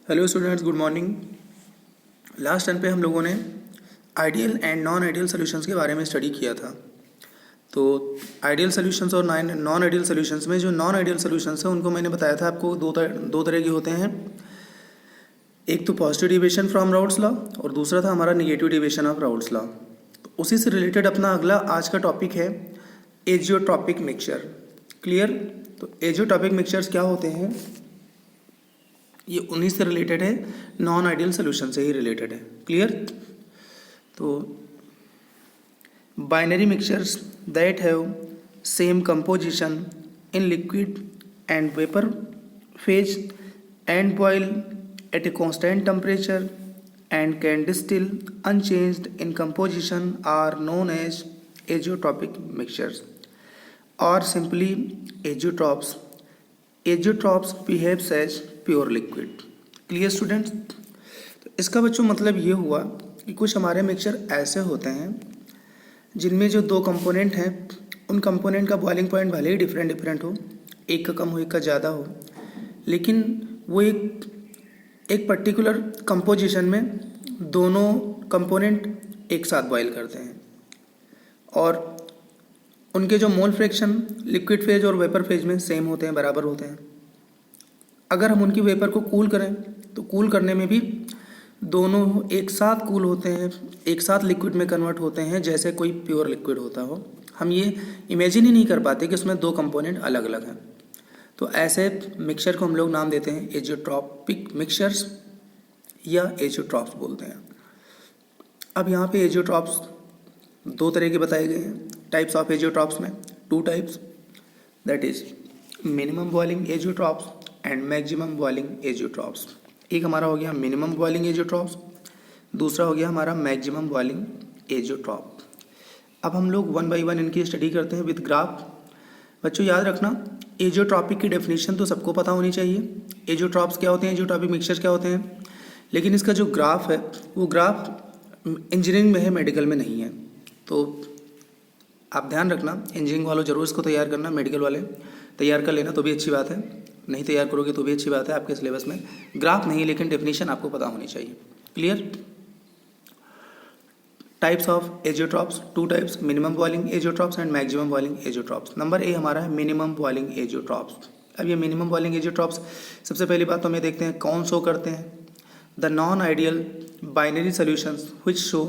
Hello students, good morning. Last time पे हम लोगों ने ideal and non ideal solutions के बारे में स्टडी किया था। तो आइडियल सॉल्यूशंस और नॉन आइडियल सॉल्यूशंस में जो नॉन आइडियल सॉल्यूशंस हैं उनको मैंने बताया था आपको दो तरह के होते हैं। एक तो positive deviation from Raoult's law और दूसरा था हमारा negative deviation of Raoult's law. तो उसी से रिलेटेड अपना अगला आज का टॉपिक है एजियोट्रॉपिक मिक्सचर। क्लियर? तो एजियोट्रॉपिक मिक्सचर्स क्या होते हैं, ये उन्हीं से रिलेटेड है, नॉन आइडियल सोल्यूशन से ही रिलेटेड है। क्लियर? तो binary mixtures that have same composition in liquid and vapour phase and boil at a constant temperature and can distil unchanged in composition are known as azeotropic mixtures और simply azeotropes. Azeotropes behaves as pure liquid. Clear students? तो इसका बच्चों मतलब ये हुआ कि कुछ हमारे मिक्सचर ऐसे होते हैं जिनमें जो दो कंपोनेंट हैं उन कंपोनेंट का बॉइलिंग पॉइंट भले ही डिफरेंट हो, एक का कम हो एक का ज़्यादा हो, लेकिन वो एक पर्टिकुलर कंपोजिशन में दोनों कंपोनेंट एक साथ बॉयल करते हैं और उनके जो मोल फ्रैक्शन लिक्विड फेज और वेपर फेज में सेम होते हैं, बराबर होते हैं। अगर हम उनकी वेपर को कूल करें तो कूल करने में भी दोनों एक साथ कूल होते हैं, एक साथ लिक्विड में कन्वर्ट होते हैं जैसे कोई प्योर लिक्विड होता हो। हम ये इमेजिन ही नहीं कर पाते कि उसमें दो कंपोनेंट अलग अलग हैं। तो ऐसे मिक्सचर को हम लोग नाम देते हैं एजियोट्रॉपिक मिक्सचर्स या एजियोट्रॉप्स बोलते हैं। अब यहाँ पे एजियोट्रॉप्स दो तरह के बताए गए हैं। टाइप्स ऑफ एजियोट्रॉप्स में two types, that is minimum boiling azeotropes and maximum boiling azeotropes. एक हमारा हो गया मिनिमम बॉइलिंग एजियोट्रॉप्स, दूसरा हो गया हमारा मैक्सिमम बॉइलिंग एजियोट्रॉप। अब हम लोग वन बाय वन इनकी स्टडी करते हैं विद ग्राफ। बच्चों याद रखना, एजियोट्रॉपिक की डेफिनेशन तो सबको पता होनी चाहिए। एजियोट्रॉप्स क्या होते हैं, एजियोट्रॉपिक मिक्सचर क्या होते हैं, लेकिन इसका जो ग्राफ है वो ग्राफ इंजीनियरिंग में है, मेडिकल में नहीं है। तो आप ध्यान रखना, इंजीनियरिंग वालों जरूर इसको तैयार करना, मेडिकल वाले तैयार कर लेना तो भी अच्छी बात है, नहीं तैयार करोगे तो भी अच्छी बात है। आपके सिलेबस में ग्राफ नहीं लेकिन डेफिनेशन आपको पता होनी चाहिए। Clear? Types of azeotropes, two types, minimum boiling azeotropes and maximum boiling azeotropes. Number A हमारा है मिनिमम बॉइलिंग एजियोट्रॉप्स। अब ये मिनिमम बॉइलिंग एजियोट्रॉप्स सबसे पहली बात तो हमें देखते हैं कौन शो करते हैं। The non ideal binary solutions which show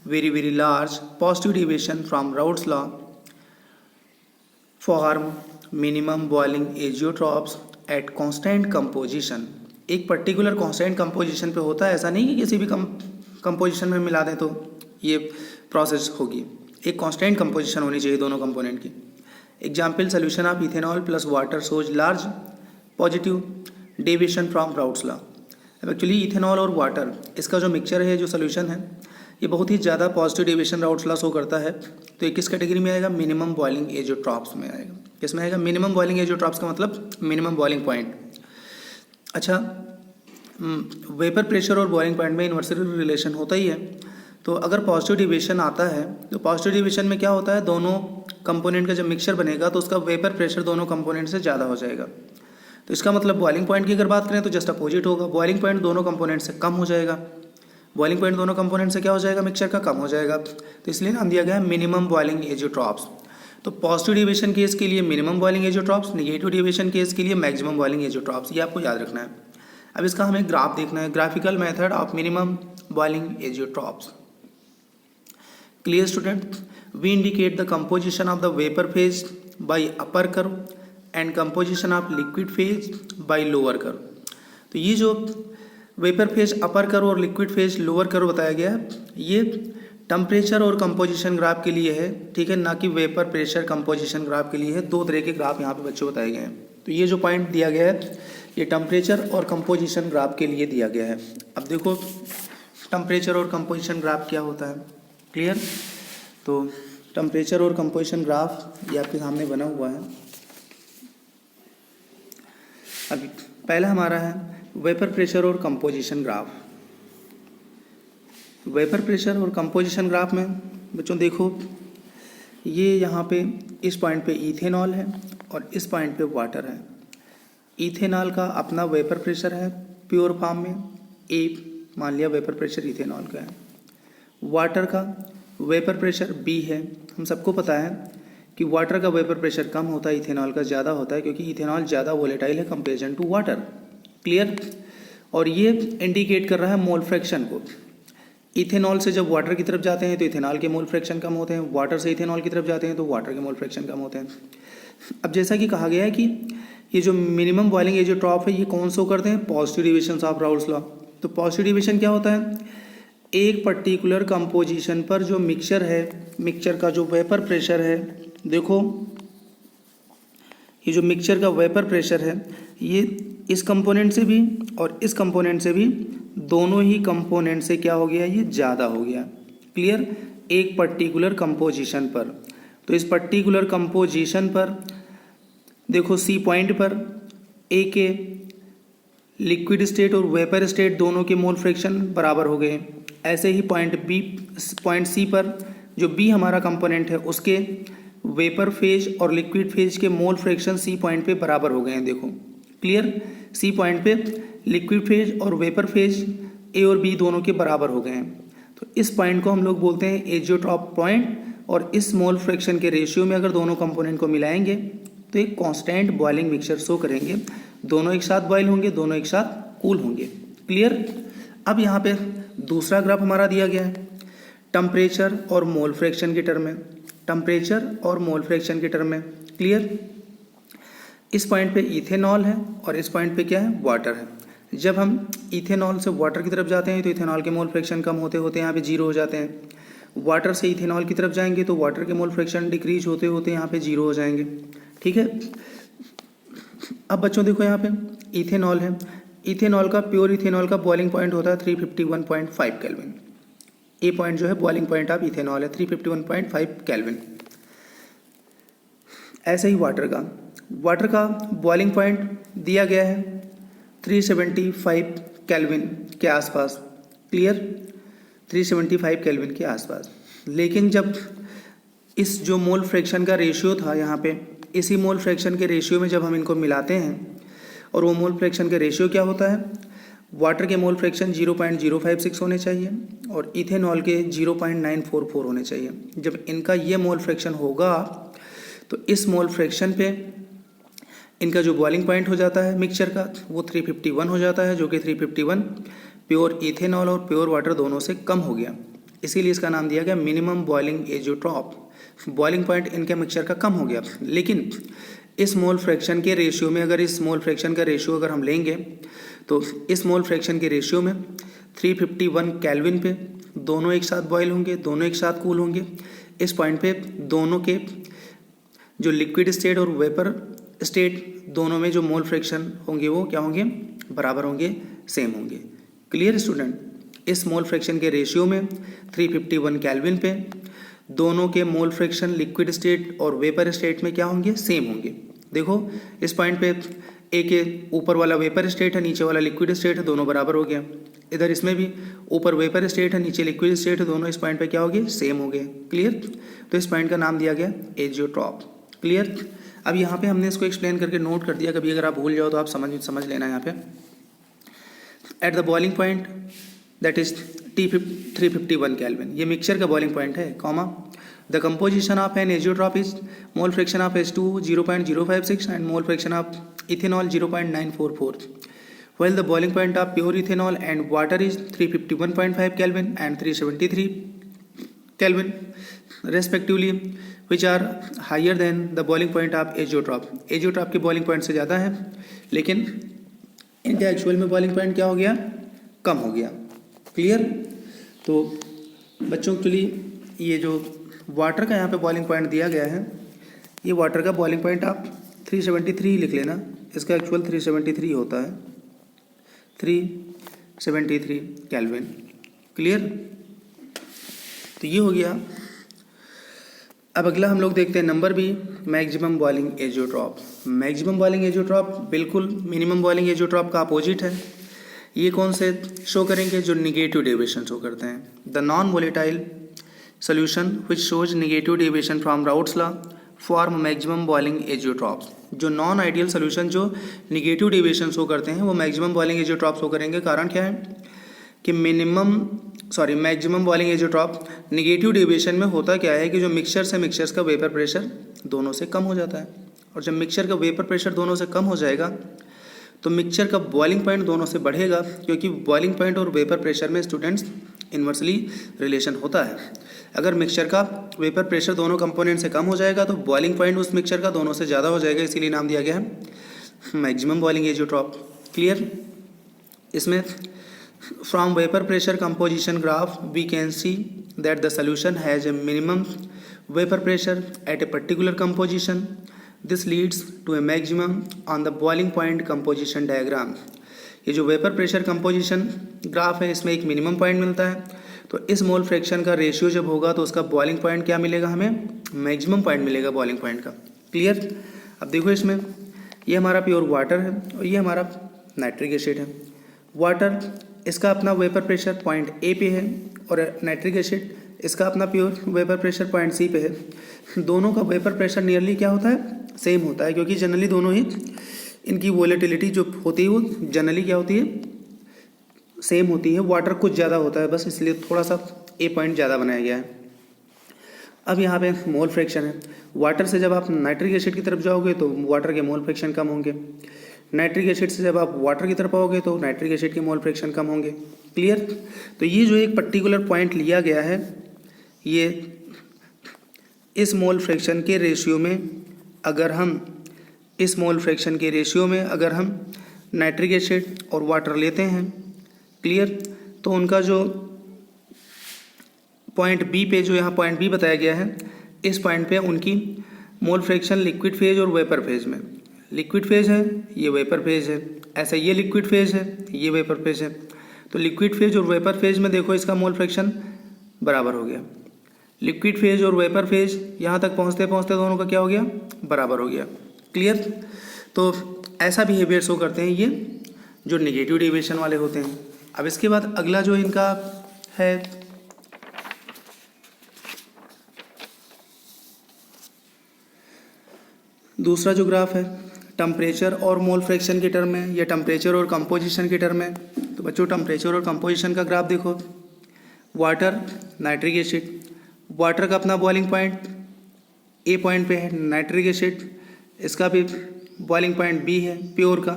very large positive deviation from Raoult's law form minimum boiling azeotrophs at constant composition। एक पर्टिकुलर कांस्टेंट कंपोजिशन पे होता है, ऐसा नहीं कि किसी भी कंपोजिशन में मिला दें तो ये प्रोसेस होगी। एक कांस्टेंट कंपोजिशन होनी चाहिए दोनों कंपोनेंट की। Example solution of ethanol plus water shows large positive deviation from Raoult's law. अब एक्चुअली इथेनॉल और वाटर इसका जो मिक्सचर है, जो सोल्यूशन है, ये बहुत ही ज़्यादा positive deviation Raoult's law show करता है। तो ये किस कैटेगरी में आएगा? मिनिमम बॉइलिंग एजियोट्रॉप्स में आएगा। किस में आएगा? मिनिमम बॉइलिंग एजियोट्रॉप्स का मतलब मिनिमम बॉइलिंग पॉइंट। अच्छा, वेपर प्रेशर और बॉइलिंग पॉइंट में इन्वर्सली रिलेशन होता ही है। तो अगर पॉजिटिव डेविएशन आता है तो पॉजिटिव डेविएशन में क्या होता है, दोनों कंपोनेंट का जब मिक्सचर बनेगा तो उसका वेपर प्रेशर दोनों कंपोनेंट से ज़्यादा हो जाएगा। तो इसका मतलब बॉइलिंग पॉइंट की अगर बात करें तो जस्ट अपोजिट होगा, बॉइलिंग पॉइंट दोनों कंपोनेंट से कम हो जाएगा। बॉइलिंग पॉइंट दोनों कंपोनेंट से क्या हो जाएगा? मिक्सचर का कम हो जाएगा। तो इसलिए नाम दिया गया है मिनिमम बॉइलिंग एजियोट्रॉप्स। तो पॉजिटिव डेविएशन केस के लिए minimum boiling azeotropes, negative deviation case के लिए मैक्सिमम बॉइलिंग एजियोट्रॉप्स। ये आपको याद रखना है। अब इसका हमें ग्राफ देखना है, graphical method of minimum boiling azeotropes. Clear student? We indicate the composition of the vapour phase by upper curve and composition of liquid phase by lower curve. तो ये जो वेपर फेज अपर कर्व और liquid phase lower curve बताया गया है, ये temperature और composition graph के लिए है, ठीक है, ना कि वेपर प्रेशर कंपोजिशन ग्राफ के लिए है। दो तरह के ग्राफ यहाँ पे बच्चों बताए गए हैं। तो ये जो पॉइंट दिया गया है ये टेम्परेचर और कंपोजिशन ग्राफ के लिए दिया गया है। अब देखो टेम्परेचर और कंपोजिशन ग्राफ क्या होता है। क्लियर? तो टेम्परेचर और कंपोजिशन ग्राफ ये आपके सामने बना हुआ है। अभी पहला हमारा है वेपर प्रेशर और कंपोजिशन ग्राफ। वेपर प्रेशर और कंपोजिशन ग्राफ में बच्चों देखो, ये यहाँ पे इस पॉइंट पे इथेनॉल है और इस पॉइंट पे वाटर है। इथेनॉल का अपना वेपर प्रेशर है प्योर फॉर्म में, ए मान लिया वेपर प्रेशर इथेनॉल का है। वाटर का वेपर प्रेशर बी है। हम सबको पता है कि वाटर का वेपर प्रेशर कम होता है, इथेनॉल का ज़्यादा होता है, क्योंकि इथेनॉल ज़्यादा वोलेटाइल है कंपेरिजन टू वाटर। क्लियर। और ये इंडिकेट कर रहा है मोल फ्रैक्शन को। इथेनॉल से जब वाटर की तरफ जाते हैं तो इथेनॉल के मोल फ्रैक्शन कम होते हैं, वाटर से इथेनॉल की तरफ जाते हैं तो वाटर के मोल फ्रैक्शन कम होते हैं। अब जैसा कि कहा गया है कि ये जो मिनिमम बॉइलिंग एजियोट्रॉप है ये कौन से करते हैं, positive deviation of Raoult's law. तो पॉजिटिव डिविएशन क्या होता है, एक पर्टिकुलर कंपोजिशन पर जो मिक्सचर है, मिक्सचर का जो वेपर प्रेशर है, देखो ये जो मिक्सचर का वेपर प्रेशर है ये इस कंपोनेंट से भी और इस कंपोनेंट से भी, दोनों ही कंपोनेंट से क्या हो गया, ये ज़्यादा हो गया। क्लियर। एक पर्टिकुलर कंपोजिशन पर, तो इस पर्टिकुलर कंपोजिशन पर देखो सी पॉइंट पर ए के लिक्विड स्टेट और वेपर स्टेट दोनों के मोल फ्रैक्शन बराबर हो गए। ऐसे ही पॉइंट सी पर जो बी हमारा कंपोनेंट है उसके वेपर फेज और लिक्विड फेज के मोल फ्रैक्शन सी पॉइंट पे बराबर हो गए हैं। देखो क्लियर, सी पॉइंट पे लिक्विड फेज और वेपर फेज ए और बी दोनों के बराबर हो गए हैं। तो इस पॉइंट को हम लोग बोलते हैं एजियोट्रॉप पॉइंट। और इस मोल फ्रैक्शन के रेशियो में अगर दोनों कंपोनेंट को मिलाएंगे तो एक कांस्टेंट बॉइलिंग मिक्सचर शो करेंगे। दोनों एक साथ बॉयल होंगे, दोनों एक साथ कूल होंगे। क्लियर। अब यहाँ पे दूसरा ग्राफ हमारा दिया गया है टेम्परेचर और मोल फ्रैक्शन के टर्म में, टेम्परेचर और मोल फ्रैक्शन के टर्म में। क्लियर। इस पॉइंट पे इथेनॉल है और इस पॉइंट पे क्या है, वाटर है। जब हम इथेनॉल से वाटर की तरफ जाते हैं तो इथेनॉल के मोल फ्रैक्शन कम होते होते यहाँ पे जीरो हो जाते हैं। वाटर से इथेनॉल की तरफ जाएंगे तो वाटर के मोल फ्रैक्शन डिक्रीज होते होते यहाँ पे जीरो हो जाएंगे। ठीक है। अब बच्चों देखो यहाँ पे इथेनॉल है, इथेनॉल का प्योर इथेनॉल का बॉइलिंग पॉइंट होता है 351.5 केल्विन। ए पॉइंट जो है बॉइलिंग पॉइंट ऑफ इथेनॉल है 351.5 केल्विन। ऐसे ही वाटर का बॉइलिंग पॉइंट दिया गया है 375 केल्विन के आसपास। क्लियर, 375 केल्विन के आसपास। लेकिन जब इस जो मोल फ्रैक्शन का रेशियो था यहाँ पे, इसी मोल फ्रैक्शन के रेशियो में जब हम इनको मिलाते हैं, और वो मोल फ्रैक्शन का रेशियो क्या होता है, वाटर के मोल फ्रैक्शन 0.056 होने चाहिए और इथेनॉल के 0.944 होने चाहिए। जब इनका ये मोल फ्रैक्शन होगा तो इस मोल फ्रैक्शन पे इनका जो बॉइलिंग पॉइंट हो जाता है मिक्सचर का वो 351 हो जाता है, जो कि 351 प्योर इथेनॉल और प्योर वाटर दोनों से कम हो गया। इसीलिए इसका नाम दिया गया minimum boiling azeotrope. Boiling point इनके मिक्सचर का कम हो गया। लेकिन इस मोल फ्रैक्शन के रेशियो में, अगर इस मोल फ्रैक्शन का रेशियो अगर हम लेंगे तो इस मोल फ्रैक्शन के रेशियो में 351 केल्विन पे दोनों एक साथ बॉयल होंगे, दोनों एक साथ कूल होंगे। इस पॉइंट पे दोनों के जो लिक्विड स्टेट और वेपर स्टेट दोनों में जो मोल फ्रैक्शन होंगे वो क्या होंगे, बराबर होंगे, सेम होंगे। Clear student. इस मोल फ्रैक्शन के रेशियो में 351 केल्विन पे दोनों के मोल फ्रैक्शन लिक्विड स्टेट और वेपर स्टेट में क्या होंगे, सेम होंगे। देखो इस पॉइंट पे ए के ऊपर वाला वेपर स्टेट है, नीचे वाला लिक्विड स्टेट है, दोनों बराबर हो गया। इधर इसमें भी ऊपर वेपर स्टेट है, नीचे लिक्विड स्टेट है, दोनों इस पॉइंट पे क्या हो गए, सेम हो गए। क्लियर। तो इस पॉइंट का नाम दिया गया एजियोट्रॉप। क्लियर। अब यहाँ पे हमने इसको एक्सप्लेन करके नोट कर दिया, कभी अगर आप भूल जाओ तो आप समझ लेना। यहाँ पे at the boiling point that is 351 kelvin, ये मिक्सचर का बॉइलिंग पॉइंट है, comma the composition of an azeotrope is mole fraction of H2 0.056 and mole fraction of ethanol 0.944, while the boiling point of pure ethanol and water is 351.5 Kelvin and 373 Kelvin respectively, which are higher than the boiling point of azeotrope. Azeotrope के boiling point से ज़्यादा है, लेकिन इनका actual में boiling point क्या हो गया, कम हो गया। क्लियर। तो बच्चों के लिए ये जो वाटर का यहाँ पे बॉइलिंग पॉइंट दिया गया है, ये वाटर का बॉइलिंग पॉइंट आप 373 लिख लेना, इसका एक्चुअल 373 होता है, 373 केल्विन। क्लियर। तो ये हो गया। अब अगला हम लोग देखते हैं number B, maximum boiling azeotrope. Maximum boiling azeotrope बिल्कुल मिनिमम बॉइलिंग एजियोट्रॉप का अपोजिट है। ये कौन से शो करेंगे, जो निगेटिव डेविएशन शो करते हैं। The non volatile solution which shows negative deviation from Raoult's law form maximum boiling azeotropes. जो नॉन आइडियल सोल्यूशन जो निगेटिव डेविएशन शो करते हैं वो मैक्सिमम बॉइलिंग एजियोट्रॉप शो करेंगे। कारण क्या है कि maximum boiling azeotrope negative deviation में होता क्या है कि जो मिक्सचर से मिक्सचर्स का वेपर प्रेशर दोनों से कम हो जाता है, और जब मिक्सचर का वेपर प्रेशर दोनों से कम हो जाएगा तो मिक्सचर का बॉइलिंग पॉइंट दोनों से बढ़ेगा, क्योंकि बॉइलिंग पॉइंट और वेपर प्रेशर में स्टूडेंट्स इन्वर्सली रिलेशन होता है। अगर मिक्सचर का वेपर प्रेशर दोनों कंपोनेंट से कम हो जाएगा तो बॉइलिंग पॉइंट उस मिक्सचर का दोनों से ज़्यादा हो जाएगा, इसीलिए नाम दिया गया है मैक्सिमम बॉइलिंग एजियोट्रॉप। क्लियर। इसमें from vapour pressure composition graph we can see that the solution has a minimum vapour pressure at a particular composition. This leads to a maximum on the boiling point composition diagram. ये जो vapour pressure composition graph है इसमें एक minimum point मिलता है, तो इस mole fraction का रेशियो जब होगा तो उसका बॉइलिंग पॉइंट क्या मिलेगा, हमें मैक्सिमम पॉइंट मिलेगा बॉइलिंग पॉइंट का। क्लियर। अब देखो इसमें ये हमारा प्योर वाटर है और ये हमारा नाइट्रिक एसिड है। वाटर इसका अपना वेपर प्रेशर पॉइंट ए पे है और नाइट्रिक एसिड इसका अपना pure vapour pressure point C पे है। दोनों का वेपर प्रेशर नियरली क्या होता है, सेम होता है, क्योंकि जनरली दोनों ही इनकी वोलेटिलिटी जो होती है वो जनरली क्या होती है, सेम होती है। वाटर कुछ ज़्यादा होता है बस, इसलिए थोड़ा सा ए पॉइंट ज़्यादा बनाया गया है। अब यहाँ पे मोल फ्रैक्शन है। वाटर से जब आप नाइट्रिक एसिड की तरफ जाओगे तो वाटर के मोल फ्रैक्शन कम होंगे, नाइट्रिक एसिड से जब आप वाटर की तरफ आओगे तो नाइट्रिक एसिड के मोल फ्रैक्शन कम होंगे। क्लियर। तो ये जो एक पर्टिकुलर पॉइंट लिया गया है, ये इस मोल फ्रैक्शन के रेशियो में अगर हम नाइट्रिक एसिड और वाटर लेते हैं, क्लियर, तो उनका जो पॉइंट बी पे, जो यहाँ पॉइंट बी बताया गया है, इस पॉइंट पे उनकी मोल फ्रैक्शन लिक्विड फेज और वेपर फेज में, लिक्विड फेज है ये वेपर फेज है, ऐसा ये लिक्विड फेज है ये वेपर फेज है, तो लिक्विड फेज और वेपर फेज में देखो इसका मोल फ्रैक्शन बराबर हो गया। लिक्विड फेज और वेपर फेज यहाँ तक पहुँचते पहुँचते दोनों का क्या हो गया, बराबर हो गया। क्लियर। तो ऐसा बिहेवियर शो करते हैं ये जो नेगेटिव डेविएशन वाले होते हैं। अब इसके बाद अगला जो इनका है दूसरा जो ग्राफ है टेम्परेचर और मोल फ्रैक्शन के टर्म में या टेम्परेचर और कंपोजिशन के टर्म में। तो बच्चों टेम्परेचर और कंपोजिशन का ग्राफ देखो, वाटर, नाइट्रिक एसिड, वाटर का अपना बॉइलिंग पॉइंट ए पॉइंट पे है, नाइट्रिक एसिड इसका भी बॉइलिंग पॉइंट बी है प्योर का।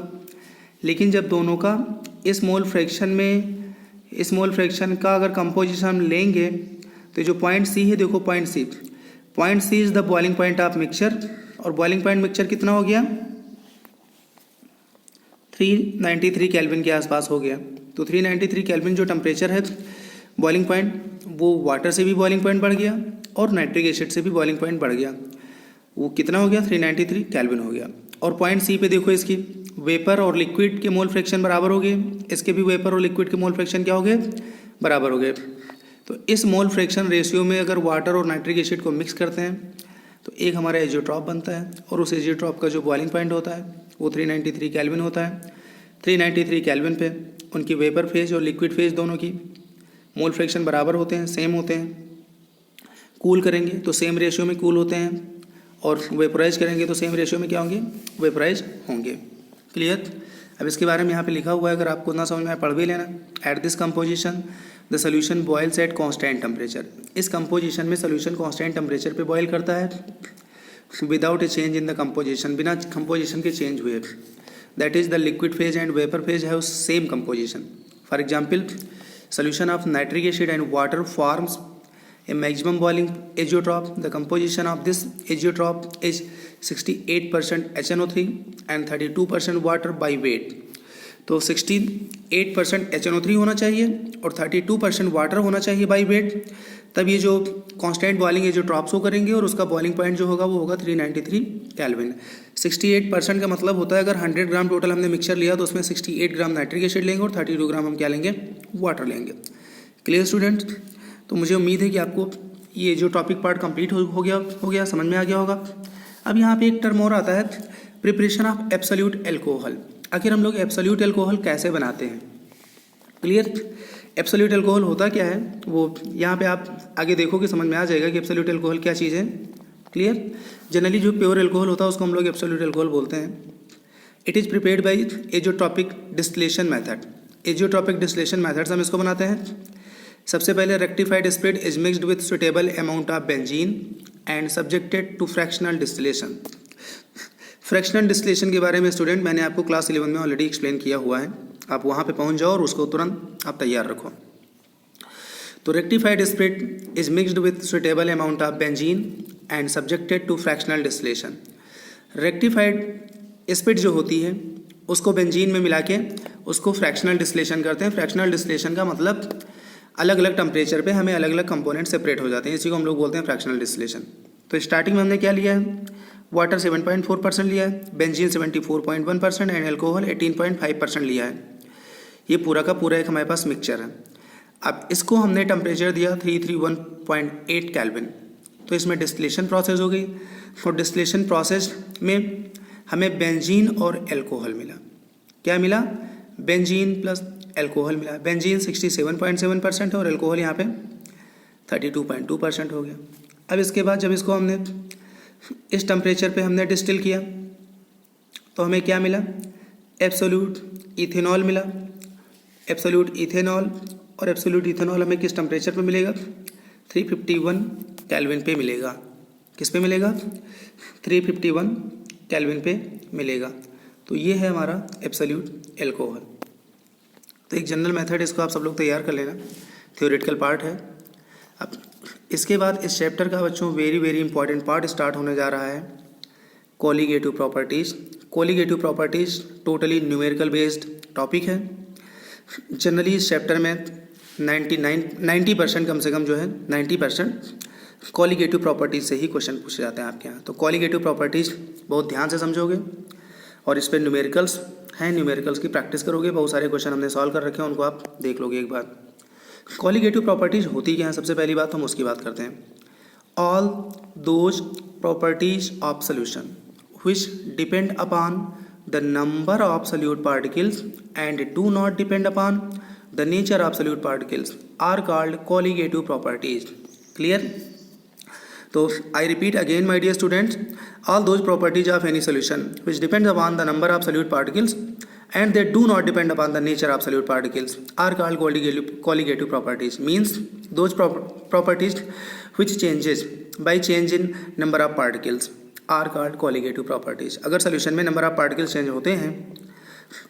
लेकिन जब दोनों का इस मोल फ्रैक्शन का अगर कंपोजिशन हम लेंगे तो जो पॉइंट सी है, देखो point C is the boiling point of mixture, और बॉइलिंग पॉइंट मिक्सचर कितना हो गया, 393 केल्विन के आसपास हो गया। तो 393 केल्विन जो टेम्परेचर है बॉइलिंग पॉइंट, वो वाटर से भी बॉइलिंग पॉइंट बढ़ गया और नाइट्रिक एसिड से भी बॉइलिंग पॉइंट बढ़ गया। वो कितना हो गया, 393 केल्विन हो गया। और पॉइंट सी पे देखो इसकी वेपर और लिक्विड के मोल फ्रैक्शन बराबर हो गए, इसके भी वेपर और लिक्विड के मोल फ्रैक्शन क्या हो गए, बराबर हो गए। तो इस मोल फ्रैक्शन रेशियो में अगर वाटर और नाइट्रिक एसिड को मिक्स करते हैं तो एक हमारा एजियोट्रॉप बनता है, और उस एजियोट्रॉप का जो बॉइलिंग पॉइंट होता है वो 393 केल्विन होता है। 393 केल्विन पे उनकी वेपर फेज और लिक्विड फेज दोनों की मोल फ्रैक्शन बराबर होते हैं, सेम होते हैं। कूल करेंगे तो सेम रेशियो में कूल होते हैं, और वेपराइज करेंगे तो सेम रेशियो में क्या होंगे, वेपराइज होंगे। क्लियर। अब इसके बारे में यहाँ पे लिखा हुआ है, अगर आपको ना समझ में आए पढ़ भी लेना। At this composition the solution boils at constant temperature. इस कंपोजिशन में सोल्यूशन कांस्टेंट टेम्परेचर पे बॉयल करता है without a change in the composition, बिना कंपोजिशन के चेंज हुए। That is the liquid phase and vapour phase have same composition. For example, solution of nitric acid and water forms a maximum boiling azeotrope. The composition of this azeotrope is 68% HNO3 and 32% water by weight. तो 68% HNO3 होना चाहिए और 32% water होना चाहिए by wait, तब ये जो constant boiling azeotrope show करेंगे और उसका बॉइलिंग पॉइंट जो होगा वो होगा 393 केल्विन। 68% का मतलब होता है अगर 100 ग्राम टोटल हमने मिक्सचर लिया तो उसमें 68 ग्राम नाइट्रिक एसिड लेंगे और 32 ग्राम हम क्या लेंगे, वाटर लेंगे। Clear student. तो मुझे उम्मीद है कि आपको ये जो टॉपिक पार्ट कंप्लीट हो गया, समझ में आ गया होगा। अब यहाँ पे एक टर्म और आता है, प्रिपरेशन ऑफ एब्सोल्यूट एल्कोहल। आखिर हम लोग एब्सोल्यूट एल्कोहल कैसे बनाते हैं। क्लियर। एब्सोल्यूट एल्कोहल होता क्या है, वो यहाँ पे आप आगे देखोगे समझ में आ जाएगा कि एब्सोल्यूट एल्कोहल क्या चीज़ है। क्लियर। जनरली जो प्योर एल्कोहल होता है उसको हम लोग एब्सोल्यूट एल्कोहल बोलते हैं। It is prepared by azeotropic distillation method. Azeotropic distillation method से हम इसको बनाते हैं। सबसे पहले rectified spirit is mixed with suitable amount of benzene and subjected to fractional distillation. Fractional distillation के बारे में स्टूडेंट मैंने आपको क्लास 11 में ऑलरेडी एक्सप्लेन किया हुआ है, आप वहाँ पे पहुँच जाओ और उसको तुरंत आप तैयार रखो। तो rectified spirit is mixed with suitable amount of benzene and subjected to fractional distillation. Rectified spirit जो होती है उसको बेंजीन में मिला के उसको फ्रैक्शनल डिस्टिलेशन करते हैं। फ्रैक्शनल डिस्टिलेशन का मतलब अलग अलग टेम्परेचर पे हमें अलग अलग कंपोनेंट सेपरेट हो जाते हैं, इसी को हम लोग बोलते हैं फ्रैक्शनल डिस्टिलेशन। तो स्टार्टिंग में हमने क्या लिया है, वाटर 7.4% लिया है, बेंजीन 74.1% एंड एल्कोहल 18.5% लिया है। ये पूरा का पूरा एक हमारे पास मिक्सचर है। अब इसको हमने टेम्परेचर दिया 331.8 केल्विन। तो इसमें डिस्टिलेशन प्रोसेस हो गई और डिस्टिलेशन प्रोसेस में हमें बेंजीन और एल्कोहल मिला। क्या मिला, बेंजीन प्लस एल्कोहल मिला। बेंजीन 67.7% है और एल्कोहल यहाँ पे 32.2% हो गया। अब इसके बाद जब इसको हमने इस टेम्परेचर पे हमने डिस्टिल किया तो हमें क्या मिला, एब्सोल्यूट इथेनॉल मिला। एब्सोल्यूट इथेनॉल, और एब्सोल्यूट इथेनॉल हमें किस टेम्परेचर पे मिलेगा, 351 केल्विन पे मिलेगा। किस पे मिलेगा, 351 केल्विन पे मिलेगा। तो ये है हमारा एब्सोल्यूट एल्कोहल। तो एक जनरल मेथड, इसको आप सब लोग तैयार कर लेना, थ्योरेटिकल पार्ट है। अब इसके बाद इस चैप्टर का बच्चों very very important part start होने जा रहा है, colligative properties. Colligative properties totally numerical based topic है। जनरली इस चैप्टर में 90% कम से कम जो है 90% कोलिगेटिव प्रॉपर्टीज़ से ही क्वेश्चन पूछे जाते हैं आपके यहाँ। तो कोलिगेटिव प्रॉपर्टीज़ बहुत ध्यान से समझोगे और इस पर न्यूमेरिकल्स हैं, न्यूमेरिकल्स की प्रैक्टिस करोगे। बहुत सारे क्वेश्चन हमने सॉल्व कर रखे हैं, उनको आप देख लोगे एक बार। कोलिगेटिव प्रॉपर्टीज़ होती क्या है, सबसे पहली बात हम उसकी बात करते हैं। All those properties of solution which depend upon the number of solute particles and do not depend upon the nature of solute particles are called colligative properties. Clear? So I repeat again, my dear students, all those properties of any solution which depends upon the number of solute particles and they do not depend upon the nature of solute particles are called colligative properties. Means those properties which changes by change in number of particles are called colligative properties. अगर solution में number of particles change होते हैं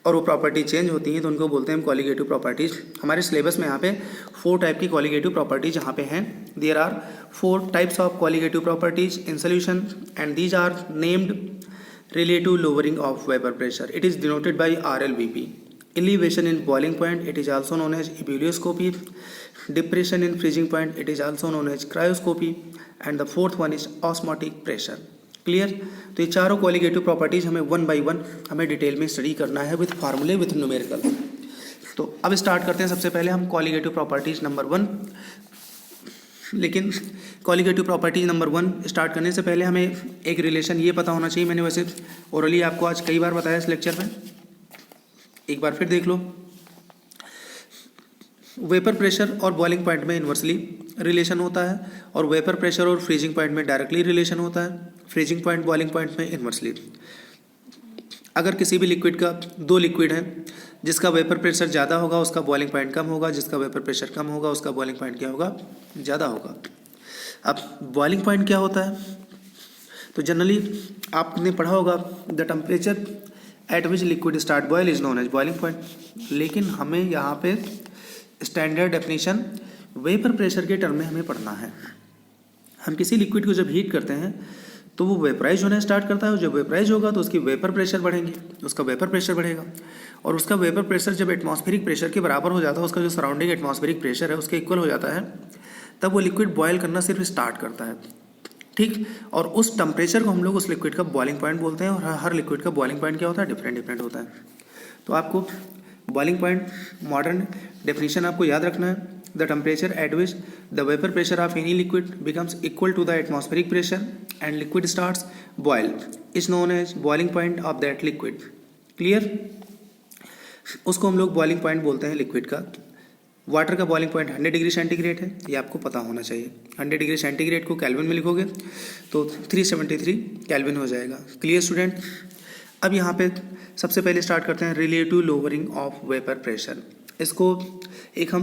और वो property change होती हैं तो उनको बोलते हैं हम कोलिगेटिव प्रॉपर्टीज़। हमारे सिलेबस में यहाँ पे 4 टाइप की कोलिगेटिव प्रॉपर्टीज़ यहाँ पे हैं। There are 4 types of colligative properties in solution and these are named relative lowering of vapour pressure, it is denoted by RLVP। elevation in boiling point, it is also known as ebullioscopy. Depression in freezing point, it is also known as cryoscopy. And the fourth one is osmotic pressure. Clear? तो ये चारों colligative properties हमें 1 by 1 हमें detail में study करना है with फार्मूले with numerical. तो अब स्टार्ट करते हैं। सबसे पहले हम कोलिगेटिव प्रॉपर्टीज़ नंबर 1, लेकिन कोलिगेटिव प्रॉपर्टीज़ नंबर 1 स्टार्ट करने से पहले हमें एक रिलेशन ये पता होना चाहिए। मैंने वैसे ओरली आपको आज कई बार बताया इस लेक्चर में, एक बार फिर देख लो। वेपर प्रेशर और बॉइलिंग पॉइंट में इन्वर्सली रिलेशन होता है और वेपर प्रेशर और फ्रीजिंग पॉइंट में डायरेक्टली रिलेशन होता है। फ्रीजिंग पॉइंट बॉइलिंग पॉइंट में इन्वर्सली। अगर किसी भी लिक्विड का 2 लिक्विड है, जिसका वेपर प्रेशर ज़्यादा होगा उसका बॉइलिंग पॉइंट कम होगा, जिसका वेपर प्रेशर कम होगा उसका बॉइलिंग पॉइंट क्या होगा, ज़्यादा होगा। अब बॉइलिंग पॉइंट क्या होता है, तो जनरली आपने पढ़ा होगा the temperature at which liquid start boil is known as boiling point. लेकिन हमें यहाँ पे स्टैंडर्ड डेफिनेशन वेपर प्रेशर के टर्म में हमें पढ़ना है। हम किसी लिक्विड को जब हीट करते हैं तो वो वेपराइज होना स्टार्ट करता है। जब वेपराइज होगा तो उसकी वेपर प्रेशर बढ़ेंगे, उसका वेपर प्रेशर बढ़ेगा और उसका वेपर प्रेशर जब एटमॉस्फेरिक प्रेशर के बराबर हो जाता है, उसका जो सराउंडिंग एटमॉस्फेरिक प्रेशर है उसके इक्वल हो जाता है, तब वो लिक्विड बॉयल करना सिर्फ स्टार्ट करता है। ठीक, और उस टेम्परेचर को हम लोग उस लिक्विड का बॉइलिंग पॉइंट बोलते हैं। और हर लिक्विड का बॉइलिंग पॉइंट क्या होता है, डिफरेंट होता है। तो आपको बॉइलिंग पॉइंट मॉडर्न डेफिनेशन आपको याद रखना है। The temperature at which the vapour pressure of any liquid becomes equal to the atmospheric pressure and liquid starts boil is known as boiling point of that liquid. Clear? उसको हम लोग boiling point बोलते हैं liquid का। Water का boiling point 100 degree centigrade है, ये आपको पता होना चाहिए। 100 डिग्री सेंटीग्रेड को केल्विन में लिखोगे तो 373 केल्विन हो जाएगा। Clear student. अब यहाँ पे सबसे पहले स्टार्ट करते हैं relative lowering of vapour pressure. इसको एक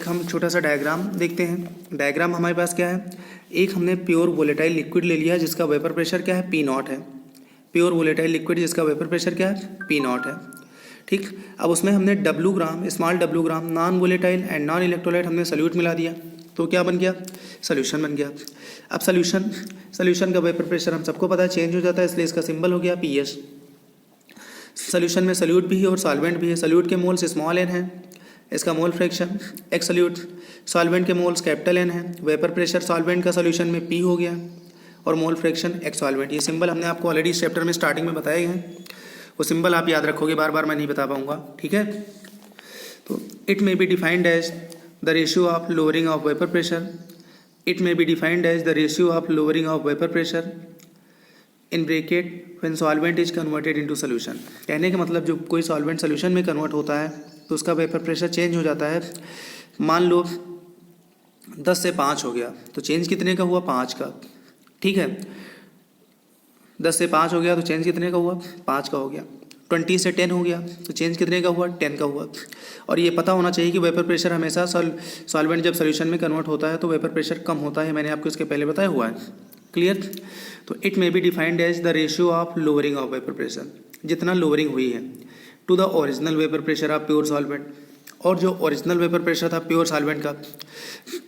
हम छोटा सा डायग्राम देखते हैं। डायग्राम हमारे पास क्या है, एक हमने प्योर वोलेटाइल लिक्विड ले लिया जिसका वेपर प्रेशर क्या है, P0 है। प्योर वोलेटाइल लिक्विड जिसका वेपर प्रेशर क्या है, P0 है। ठीक, अब उसमें हमने W gram, small W gram non volatile and non electrolyte हमने सॉल्यूट मिला दिया, तो क्या बन गया, सोल्यूशन बन गया। अब सोल्यूशन का वेपर प्रेशर हम सबको पता है चेंज हो जाता है, इसलिए इसका सिंबल हो गया PS। सोल्यूशन में सोल्यूट भी है और सॉल्वेंट भी है। सोल्यूट के मोल्स स्मॉल n है, इसका mole fraction x solute. Solvent के मोल्स कैपिटल N है। वेपर प्रेशर सॉल्वेंट का सोल्यूशन में P हो गया और मोल फ्रैक्शन एक्स सॉल्वेंट। ये सिंबल हमने आपको ऑलरेडी इस चैप्टर में स्टार्टिंग में बताए हैं, वो सिंबल आप याद रखोगे, बार बार मैं नहीं बता पाऊंगा। ठीक है, तो it may be defined as the ratio of lowering of vapour pressure. It may be defined as the ratio of lowering of vapour pressure in bracket when solvent is converted into solution. कहने का मतलब जो कोई solvent solution में convert होता है तो उसका वेपर प्रेशर चेंज हो जाता है। मान लो 10 से 5 हो गया तो चेंज कितने का हुआ, 5 का। ठीक है, 10 से 5 हो गया तो चेंज कितने का हुआ, 5 का हो गया। 20 से 10 हो गया तो चेंज कितने का हुआ, 10 का हुआ। और ये पता होना चाहिए कि वेपर प्रेशर हमेशा सॉल्वेंट जब सोल्यूशन में कन्वर्ट होता है तो वेपर प्रेशर कम होता है, मैंने आपको इसके पहले बताया हुआ है। क्लियर। तो it may be defined as the ratio of lowering of vapour pressure, जितना लोअरिंग हुई है to the original vapour pressure of pure solvent, और जो ओरिजिनल वेपर प्रेशर था प्योर सॉल्वेंट का,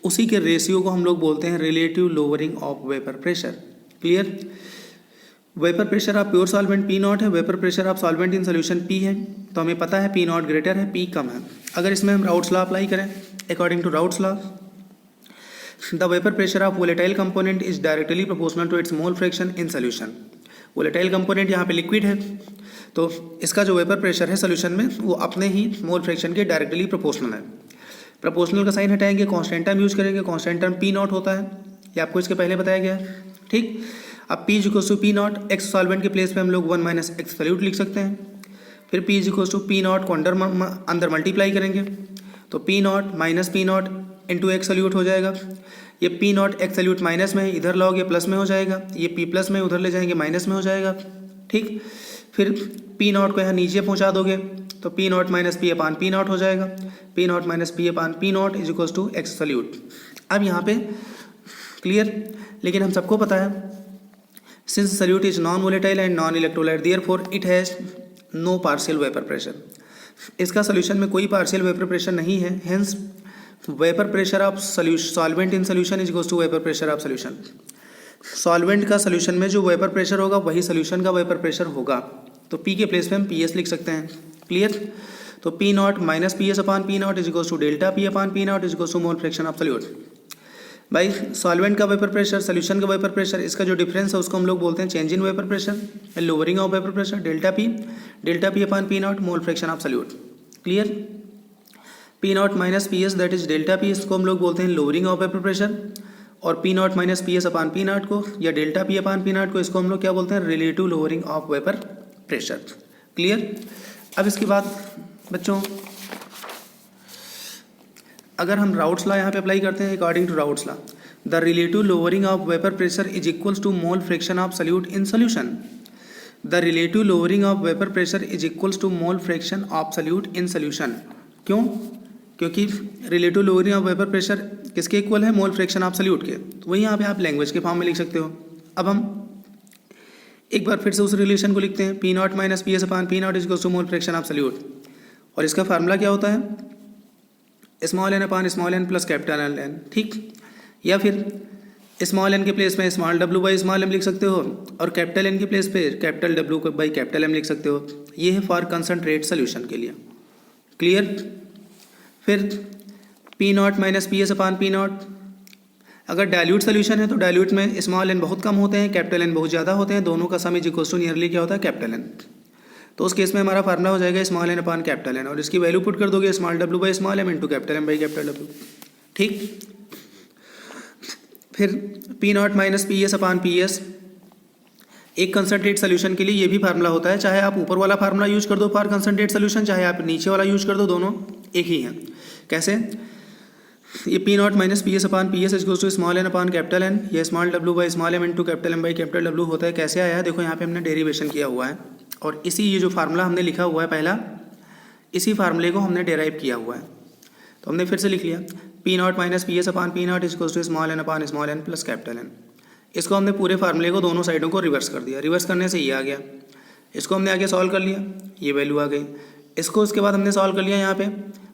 उसी के रेशियो को हम लोग बोलते हैं relative lowering of vapour pressure. Clear. Vapour pressure of pure solvent P0 है, vapour pressure of solvent in solution P है, तो हमें पता है P0 ग्रेटर है, P कम है। अगर इसमें हम राउट्स लॉ अप्लाई करें, according to Raoult's law the vapour pressure of volatile component is directly proportional to its mole fraction in solution. Volatile component यहाँ पे लिक्विड है, तो इसका जो वेपर प्रेशर है सोल्यूशन में वो अपने ही मोल फ्रैक्शन के डायरेक्टली प्रोपोर्शनल है। प्रोपोर्शनल का साइन हटाएंगे, कांस्टेंट टर्म यूज करेंगे, कांस्टेंट टर्म P0 होता है, ये आपको इसके पहले बताया गया है। ठीक, अब P equals to P0, X solvent के प्लेस पे हम लोग 1 माइनस एक्स सोल्यूट लिख सकते हैं। फिर P इक्वल्स टू P0 को अंदर मल्टीप्लाई करेंगे तो P0 minus P0 into x solute हो जाएगा। ये P0 एक्स सोल्यूट माइनस में है, इधर लाओगे प्लस में हो जाएगा, ये P प्लस में उधर ले जाएंगे माइनस में हो जाएगा। ठीक, फिर P0 को यहाँ नीचे पहुँचा दोगे तो P0 minus P upon P0 हो जाएगा। P0 minus P upon P0 is equals to X solute. अब यहाँ पे क्लियर, लेकिन हम सबको पता है since solute is non-volatile and non-electrolyte therefore it has no partial vapor pressure। इसका सोल्यूशन में कोई पार्शियल वेपर प्रेशर नहीं है, hence vapour pressure of solvent in solution is equals to vapour pressure of solution. Solvent का solution में जो vapour pressure होगा वही सोल्यूशन का वेपर प्रेशर होगा, तो P के प्लेस पे हम PS लिख सकते हैं। क्लियर। तो P0 minus PS upon P0 is equals to delta P upon P0 is equals to mole fraction of solute. भाई सॉल्वेंट का वेपर प्रेशर, सोल्यूशन का वेपर प्रेशर, इसका जो डिफरेंस है उसको हम लोग बोलते हैं change in vapour pressure, lowering of vapour pressure, delta P upon P0 mole fraction of solute. Clear. P0 minus PS that is delta P, इसको हम लोग बोलते हैं लोअरिंग ऑफ वेपर प्रेशर, और P0 minus PS upon P0 को या delta P upon P0 को इसको हम लोग क्या बोलते हैं, relative lowering of vapour pressure. Clear. अब इसके बाद बच्चों अगर हम राउट्स लॉ यहाँ पे अप्लाई करते हैं, according to Raoult's law the relative lowering of vapour pressure is equals to mole fraction of solute in solution. The relative lowering of vapour pressure is equals to mole fraction of solute in solution. क्यों? क्योंकि relative lowering of vapour pressure किसके equal है, mole fraction of solute के। तो वही यहाँ पे आप लैंग्वेज के फॉर्म में लिख सकते हो। अब हम एक बार फिर से उस रिलेशन को लिखते हैं, P0 minus PS upon P0 is equals to mole fraction of solute, और इसका फार्मूला क्या होता है, small n upon small n plus capital N। ठीक, या फिर स्मॉल n के प्लेस में small w by small m लिख सकते हो, और कैपिटल N के प्लेस पे capital W by capital M लिख सकते हो। ये है फॉर कंसनट्रेट सोल्यूशन के लिए। क्लियर। फिर P0 minus PS upon P0, अगर डाइल्यूट सोल्यूशन है तो डाइल्यूट में स्मॉल n बहुत कम होते हैं, कैपिटल N बहुत ज़्यादा होते हैं, दोनों का sum is equals to nearly क्या होता है, कैपिटल N। तो उस केस में हमारा फार्मूला हो जाएगा स्मॉल n अपान कैपिटल N, और इसकी वैल्यू पुट कर दोगे small w by small m into capital M by capital W। ठीक। फिर P0 माइनस PS अपान PS, एक कंसनट्रेट सोल्यूशन के लिए ये भी फार्मूला होता है, चाहे आप ऊपर वाला फार्मूला यूज कर दो फॉर कंसनट्रेट सोल्यूशन, चाहे आप नीचे वाला यूज कर दो, दोनों एक ही हैं। कैसे? ये P not minus P S upon P S is equals to small N upon capital N, ये small W by small M into capital M by capital W होता है। कैसे आया? देखो यहाँ पे हमने डेरिवेशन किया हुआ है और इसी ये जो फार्मूला हमने लिखा हुआ है पहला, इसी फार्मूले को हमने डेराइव किया हुआ है। तो हमने फिर से लिख लिया P not minus P S upon P not is equals to small N upon small n plus capital N. इसको हमने पूरे फार्मूले को दोनों साइडों को रिवर्स कर दिया। रिवर्स करने से ये आ गया, इसको हमने आगे सॉल्व कर लिया, ये वैल्यू आ गई। इसको उसके बाद हमने सॉल्व कर लिया यहाँ पे,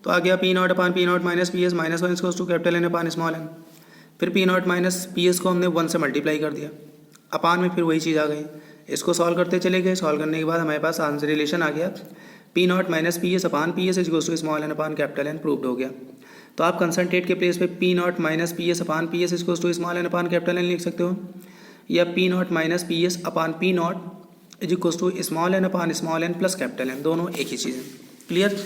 तो आ गया P nought upon P not minus P S minus 1 equals to capital N upon small N. फिर P not minus P S को हमने 1 से मल्टीप्लाई कर दिया, अपान में फिर वही चीज़ आ गई। इसको सॉल्व करते चले गए, सॉल्व करने के बाद हमारे पास आंसर रिलेशन आ गया, P not minus P S upon P S equals to small N upon capital N proved हो गया। तो आप कंसंट्रेट के प्लेस पे P not minus P S upon P S equals to small N upon capital N लिख सकते हो, या P not minus P S upon P not is equals to small N upon small n plus capital N, दोनों एक ही चीज़ है। Clear?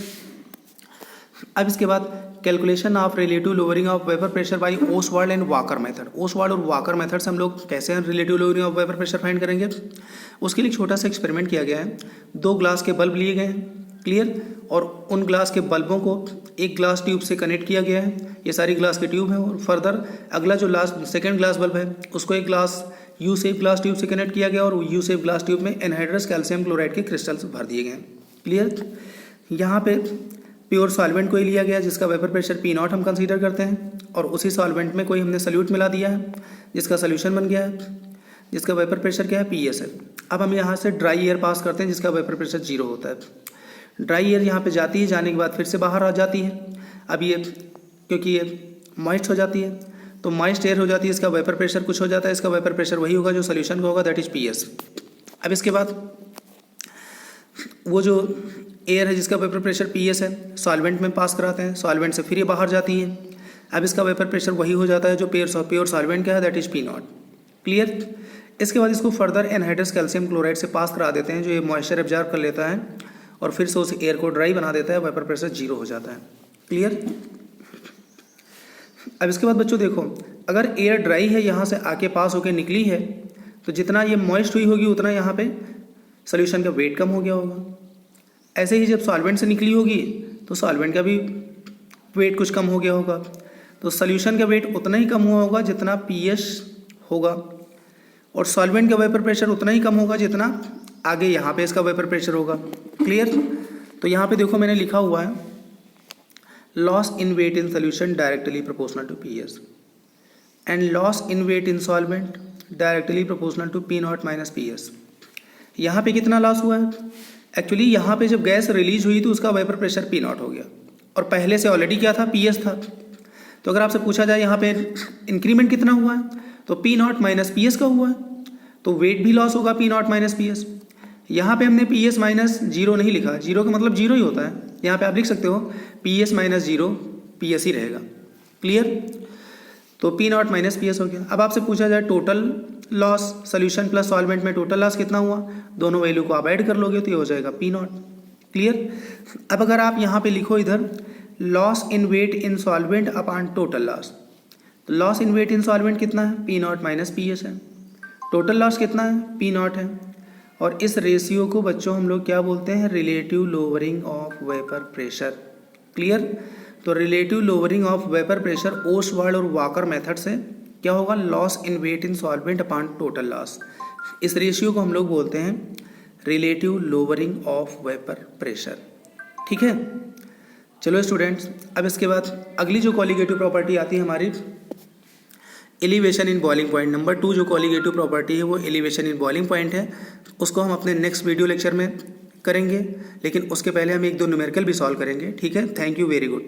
अब इसके बाद calculation of relative lowering of vapour pressure by Oswald and walker method. Oswald और Walker method से हम लोग कैसे relative lowering of vapour pressure find करेंगे? उसके लिए एक छोटा सा एक्सपेरिमेंट किया गया है। 2 ग्लास के बल्ब लिए गए हैं, क्लियर, और उन ग्लास के बल्बों को एक ग्लास ट्यूब से कनेक्ट किया गया है। ये सारी ग्लास के ट्यूब है, और फर्दर अगला जो लास्ट सेकेंड ग्लास बल्ब है उसको एक glass U shape glass tube से कनेक्ट किया गया, और यू शेप ग्लास ट्यूब में एनहाइड्रस कैल्शियम क्लोराइड के क्रिस्टल्स भर दिए गए हैं। क्लियर? यहाँ पे प्योर सॉल्वेंट कोई लिया गया जिसका वेपर प्रेशर पी नॉट हम कंसीडर करते हैं, और उसी सॉल्वेंट में कोई हमने सल्यूट मिला दिया है जिसका सोल्यूशन बन गया है, जिसका वेपर प्रेशर क्या है? पी एस है। अब हम यहाँ से ड्राई एयर पास करते हैं जिसका वेपर प्रेशर 0 होता है। ड्राई एयर यहाँ पे जाती है, जाने के बाद फिर से बाहर आ जाती है। अब ये क्योंकि ये मॉइस्ट हो जाती है तो मॉइस्ट एयर हो जाती है, इसका वेपर प्रेशर कुछ हो जाता है, इसका वेपर प्रेशर वही होगा जो सोल्यूशन का होगा, दैट इज पी एस। अब इसके बाद वो जो एयर है जिसका वेपर प्रेशर पी एस है, सॉल्वेंट में पास कराते हैं, सॉल्वेंट से फिर ये बाहर जाती है। अब इसका वेपर प्रेशर वही हो जाता है जो प्योर सॉल्वेंट का है, that is P not. Clear? इसके बाद इसको फर्दर एनहाइड्रस कैल्शियम क्लोराइड से पास करा देते हैं जो ये मॉइस्चर एब्जॉर्ब कर लेता है और फिर से उस एयर को ड्राई बना देता है, वेपर प्रेशर 0 हो जाता है। क्लियर? अब इसके बाद बच्चों देखो, अगर एयर ड्राई है, यहाँ से आके पास होके निकली है, तो जितना ये मॉइस्ट हुई होगी उतना यहाँ पे सोल्यूशन का वेट कम हो गया होगा। ऐसे ही जब सॉल्वेंट से निकली होगी तो सॉल्वेंट का भी वेट कुछ कम हो गया होगा, तो सोल्यूशन का वेट उतना ही कम हुआ होगा जितना पीएस होगा, और सॉल्वेंट का वेपर प्रेशर उतना ही कम होगा जितना आगे यहाँ पे इसका वेपर प्रेशर होगा। क्लियर? तो यहाँ पे देखो मैंने लिखा हुआ है loss in weight in solution directly proportional to PS and loss in weight in solvent directly proportional to P not minus PS. यहाँ पे कितना लॉस हुआ है? एक्चुअली यहाँ पे जब गैस रिलीज हुई तो उसका वेपर प्रेशर पी नॉट हो गया, और पहले से ऑलरेडी क्या था? पीएस था। तो अगर आपसे पूछा जाए यहाँ पे इंक्रीमेंट कितना हुआ है, तो P not minus P S का हुआ है, तो वेट भी लॉस होगा P not minus P S. यहाँ पे हमने पी एस माइनस 0 नहीं लिखा, 0 का मतलब 0 ही होता है। यहाँ पे आप लिख सकते हो P S minus 0 P S ही रहेगा। क्लियर? तो P not minus P S हो गया। अब आपसे पूछा जाए total loss, solution plus solvent में टोटल लॉस कितना हुआ, दोनों वैल्यू को आप ऐड कर लोगे तो ये हो जाएगा पी नॉट। क्लियर? अब अगर आप यहाँ पे लिखो इधर loss in weight in solvent upon total loss, तो loss in weight in solvent कितना है? P not minus P S है। टोटल लॉस कितना है? पी नॉट है। और इस रेशियो को बच्चों हम लोग क्या बोलते हैं? Relative lowering of vapour pressure. Clear? तो relative lowering of vapour pressure Ostwald और वाकर मेथड से क्या होगा? Loss in weight in solvent upon total loss. इस रेशियो को हम लोग बोलते हैं relative lowering of vapour pressure. ठीक है? चलो स्टूडेंट्स, अब इसके बाद अगली जो कॉलिगेटिव प्रॉपर्टी आती है हमारी elevation in boiling point. Number 2 जो कॉलिगेटिव प्रॉपर्टी है वो एलिवेशन इन बॉइलिंग पॉइंट है, उसको हम अपने नेक्स्ट वीडियो लेक्चर में करेंगे, लेकिन उसके पहले हम 1-2 न्यूमेरिकल भी सॉल्व करेंगे। ठीक है? Thank you, very good.